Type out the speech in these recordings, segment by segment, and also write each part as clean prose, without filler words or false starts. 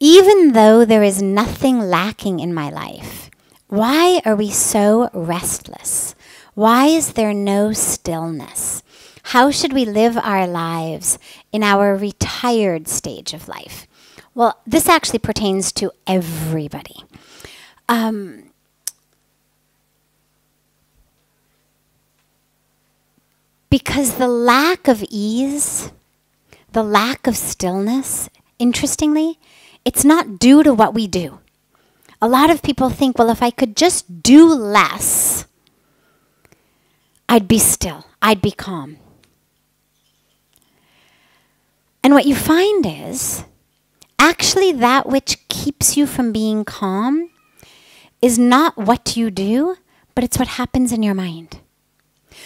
Even though there is nothing lacking in my life, why are we so restless? Why is there no stillness? How should we live our lives in our retired stage of life? Well, this actually pertains to everybody. Because the lack of ease, the lack of stillness, interestingly, it's not due to what we do. A lot of people think, well, if I could just do less, I'd be still, I'd be calm. And what you find is, actually that which keeps you from being calm is not what you do, but it's what happens in your mind.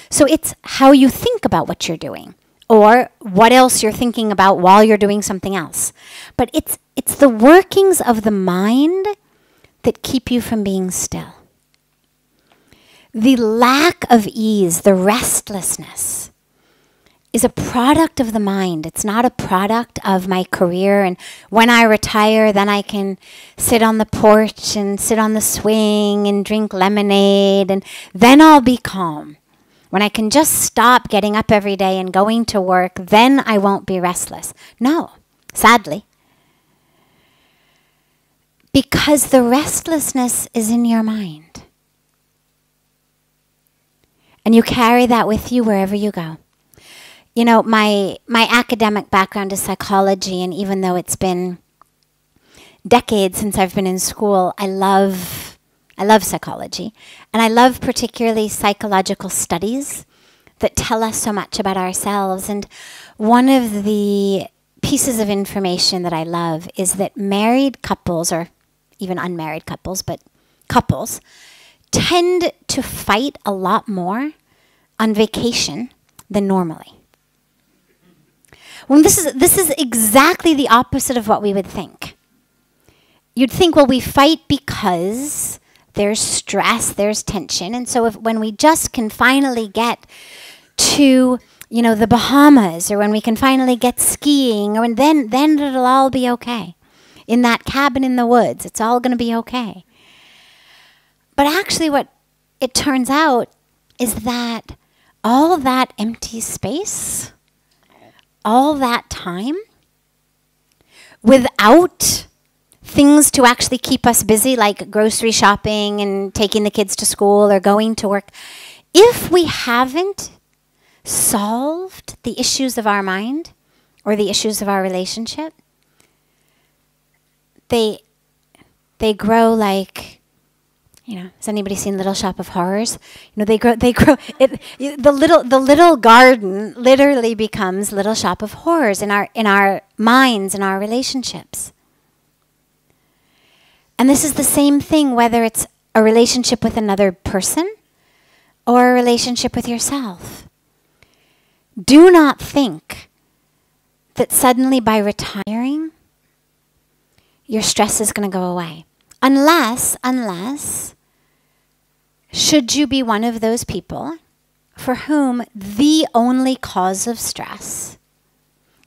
So it's how you think about what you're doing, or what else you're thinking about while you're doing something else. But it's the workings of the mind that keep you from being still. The lack of ease, the restlessness, is a product of the mind. It's not a product of my career. And when I retire, then I can sit on the porch and sit on the swing and drink lemonade, and then I'll be calm. When I can just stop getting up every day and going to work, then I won't be restless. No, sadly. Because the restlessness is in your mind. And you carry that with you wherever you go. You know, my academic background is psychology, and even though it's been decades since I've been in school, I love psychology. And I love particularly psychological studies that tell us so much about ourselves. And one of the pieces of information that I love is that married couples, or even unmarried couples, but couples, tend to fight a lot more on vacation than normally. Well, this is exactly the opposite of what we would think. You'd think, well, we fight because there's stress, there's tension, and so when we just can finally get to, you know, the Bahamas, or when we can finally get skiing, or then it'll all be okay. In that cabin in the woods, it's all going to be okay. But actually what it turns out is that all that empty space, all that time, without things to actually keep us busy, like grocery shopping and taking the kids to school or going to work, if we haven't solved the issues of our mind or the issues of our relationship, they grow like, you know, has anybody seen Little Shop of Horrors? You know, they grow, the little garden literally becomes Little Shop of Horrors in our minds, in our relationships. And this is the same thing whether it's a relationship with another person or a relationship with yourself. Do not think that suddenly by retiring, your stress is going to go away. Unless, should you be one of those people for whom the only cause of stress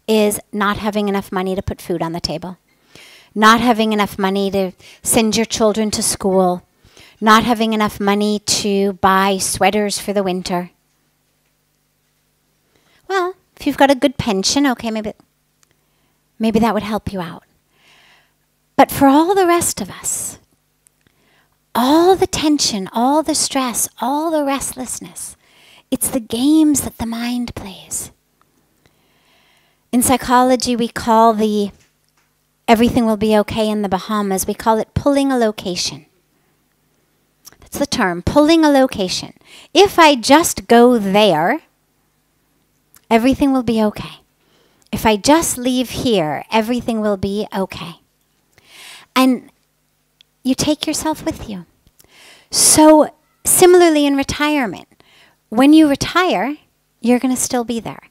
is not having enough money to put food on the table, not having enough money to send your children to school, not having enough money to buy sweaters for the winter. Well, if you've got a good pension, okay, maybe that would help you out. But for all the rest of us, all the tension, all the stress, all the restlessness, it's the games that the mind plays. In psychology, we call the everything will be okay in the Bahamas, we call it pulling a location. That's the term, pulling a location. If I just go there, everything will be okay. If I just leave here, everything will be okay. And you take yourself with you. So similarly in retirement, when you retire, you're going to still be there.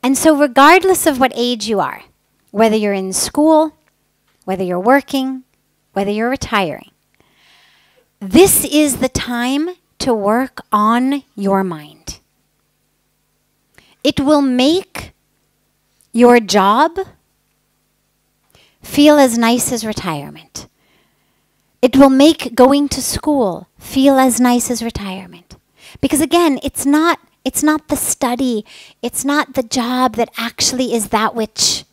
And so regardless of what age you are, whether you're in school, whether you're working, whether you're retiring, this is the time to work on your mind. It will make your job feel as nice as retirement. It will make going to school feel as nice as retirement. Because again, it's not the study, it's not the job that actually is that which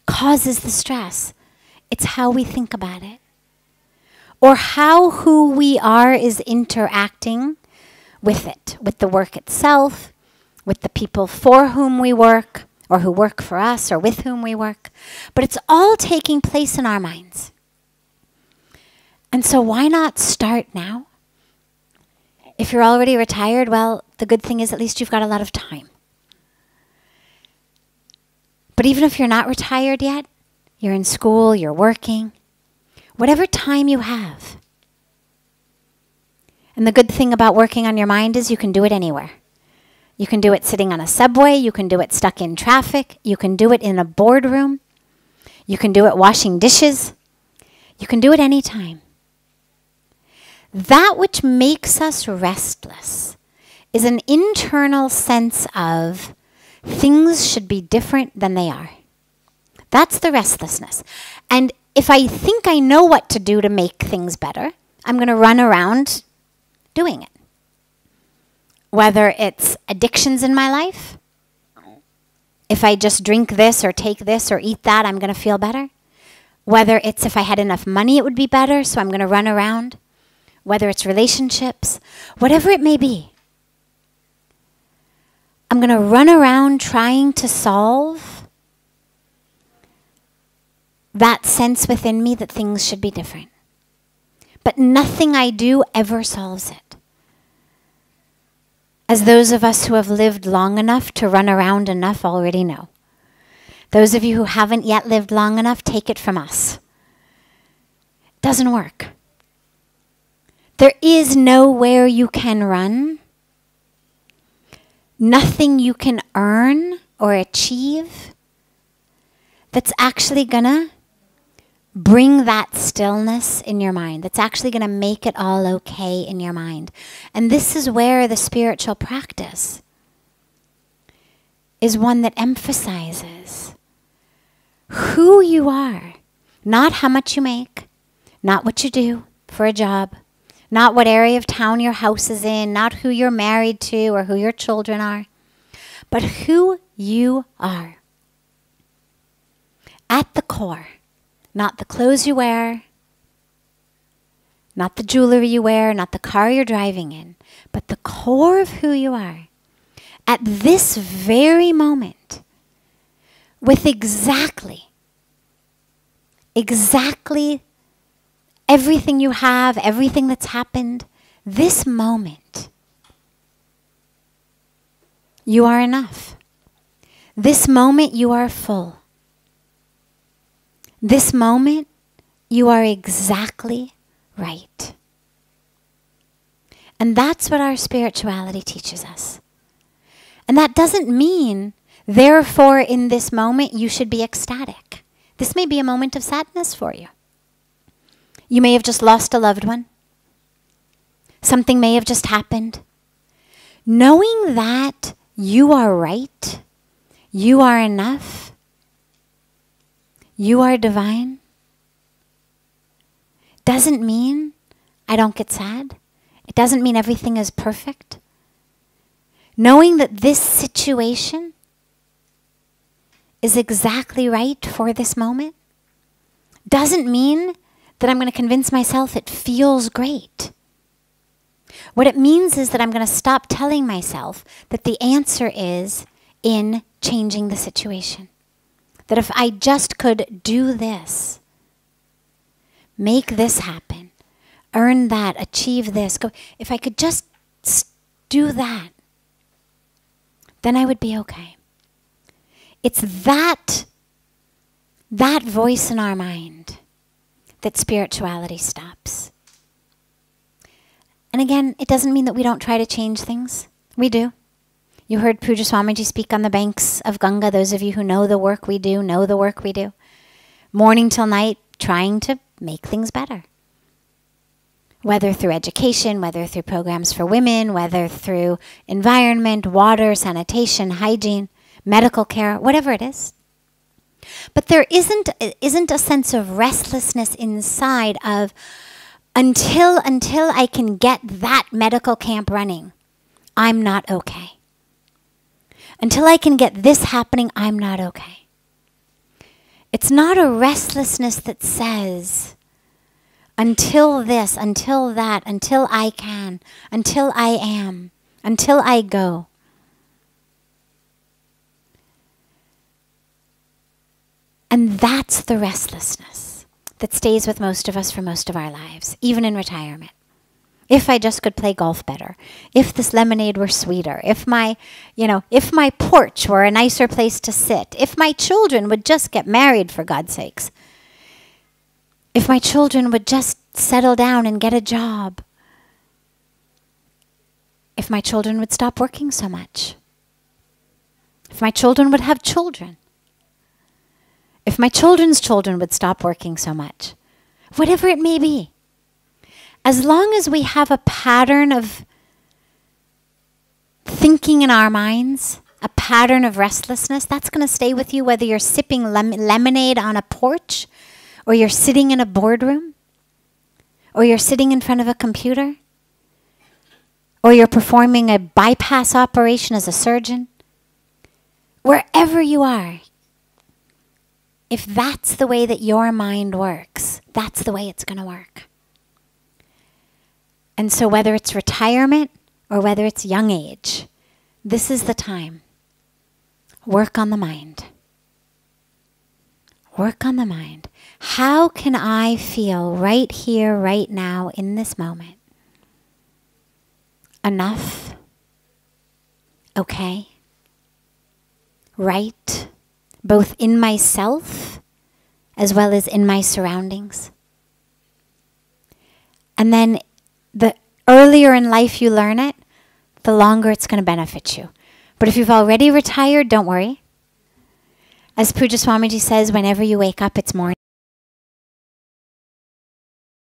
causes the stress. It's how we think about it. Or how who we are is interacting with it, with the work itself, with the people for whom we work, or who work for us, or with whom we work. But it's all taking place in our minds. And so why not start now? If you're already retired, well, the good thing is at least you've got a lot of time. But even if you're not retired yet, you're in school, you're working, whatever time you have. And the good thing about working on your mind is you can do it anywhere. You can do it sitting on a subway, you can do it stuck in traffic, you can do it in a boardroom, you can do it washing dishes, you can do it anytime. That which makes us restless is an internal sense of things should be different than they are. That's the restlessness. And if I think I know what to do to make things better, I'm going to run around doing it. Whether it's addictions in my life, if I just drink this or take this or eat that, I'm going to feel better. Whether it's if I had enough money, it would be better, so I'm going to run around. Whether it's relationships, whatever it may be. I'm going to run around trying to solve that sense within me that things should be different. But nothing I do ever solves it. As those of us who have lived long enough to run around enough already know. Those of you who haven't yet lived long enough, take it from us. It doesn't work. There is nowhere you can run, nothing you can earn or achieve that's actually gonna bring that stillness in your mind, that's actually gonna make it all okay in your mind. And this is where the spiritual practice is one that emphasizes who you are, not how much you make, not what you do for a job, not what area of town your house is in, not who you're married to or who your children are, but who you are. At the core, not the clothes you wear, not the jewelry you wear, not the car you're driving in, but the core of who you are. At this very moment, with exactly everything you have, everything that's happened, this moment, you are enough. This moment, you are full. This moment, you are exactly right. And that's what our spirituality teaches us. And that doesn't mean, therefore, in this moment, you should be ecstatic. This may be a moment of sadness for you. You may have just lost a loved one. Something may have just happened. Knowing that you are right, you are enough, you are divine, doesn't mean I don't get sad. It doesn't mean everything is perfect. Knowing that this situation is exactly right for this moment doesn't mean that I'm going to convince myself it feels great. What it means is that I'm going to stop telling myself that the answer is in changing the situation. That if I just could do this, make this happen, earn that, achieve this, if I could just do that, then I would be okay. It's that voice in our mind that spirituality stops. And again, it doesn't mean that we don't try to change things. We do. You heard Pujya Swamiji speak on the banks of Ganga. Those of you who know the work we do, know the work we do. Morning till night, trying to make things better. Whether through education, whether through programs for women, whether through environment, water, sanitation, hygiene, medical care, whatever it is. But there isn't a sense of restlessness inside of until I can get that medical camp running, I'm not okay. Until I can get this happening, I'm not okay. It's not a restlessness that says, until this, until that, until I can, until I am, until I go. And that's the restlessness that stays with most of us for most of our lives, even in retirement. If I just could play golf better, if this lemonade were sweeter, if my porch were a nicer place to sit, if my children would just get married, for God's sakes, if my children would just settle down and get a job, if my children would stop working so much, if my children would have children, if my children's children would stop working so much, whatever it may be. As long as we have a pattern of thinking in our minds, a pattern of restlessness, that's going to stay with you whether you're sipping lemonade on a porch, or you're sitting in a boardroom, or you're sitting in front of a computer, or you're performing a bypass operation as a surgeon. Wherever you are, if that's the way that your mind works, that's the way it's going to work. And so whether it's retirement or whether it's young age, this is the time. Work on the mind. Work on the mind. How can I feel right here, right now, in this moment? Enough? Okay? Right? Both in myself as well as in my surroundings. And then the earlier in life you learn it, the longer it's going to benefit you. But if you've already retired, don't worry. As Pujya Swamiji says, whenever you wake up, it's morning.